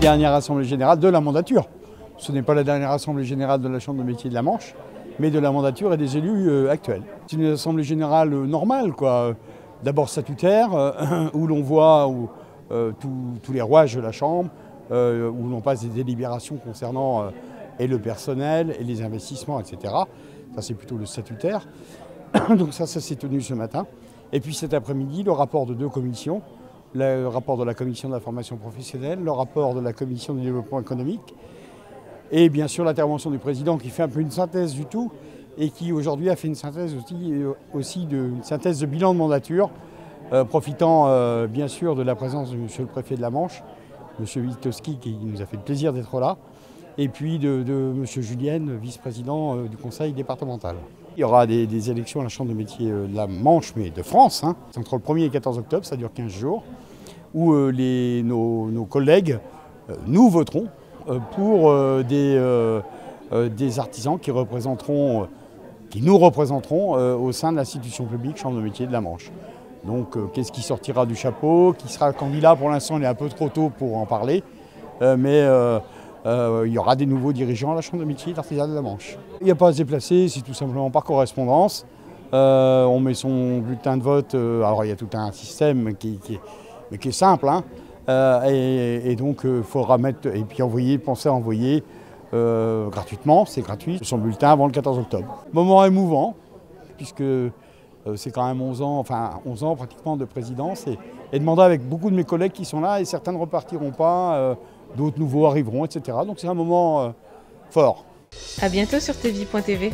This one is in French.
Dernière assemblée générale de la mandature. Ce n'est pas la dernière assemblée générale de la Chambre de métiers de la Manche, mais de la mandature et des élus actuels. C'est une assemblée générale normale, quoi. D'abord statutaire, où l'on voit tous les rouages de la Chambre, où l'on passe des délibérations concernant et le personnel et les investissements, etc. Ça, c'est plutôt le statutaire. Donc ça s'est tenu ce matin. Et puis cet après-midi, le rapport de 2 commissions. Le rapport de la commission de la formation professionnelle, le rapport de la commission du développement économique et bien sûr l'intervention du président qui fait un peu une synthèse du tout et qui aujourd'hui a fait une synthèse aussi une synthèse de bilan de mandature, profitant bien sûr de la présence de monsieur le préfet de la Manche, monsieur Witowski qui nous a fait le plaisir d'être là, et puis de monsieur Julien, vice-président du conseil départemental. Il y aura des élections à la Chambre de métiers de la Manche, mais de France. C'est entre le 1er et le 14 octobre, ça dure 15 jours, où nos collègues, nous voterons pour des artisans qui nous représenteront au sein de l'institution publique Chambre de métiers de la Manche. Donc qu'est-ce qui sortira du chapeau, qui sera candidat? Pour l'instant, il est un peu trop tôt pour en parler, mais il y aura des nouveaux dirigeants à la Chambre de métiers d'artisanat de la Manche. Il n'y a pas à se déplacer, c'est tout simplement par correspondance. On met son bulletin de vote, alors il y a tout un système qui est simple, et donc il faudra mettre, et puis penser à envoyer gratuitement, c'est gratuit, son bulletin avant le 14 octobre. Moment émouvant, puisque c'est quand même 11 ans pratiquement de présidence, et de mandat avec beaucoup de mes collègues qui sont là, et certains ne repartiront pas. D'autres nouveaux arriveront, etc. Donc c'est un moment fort. À bientôt sur tvie.tv.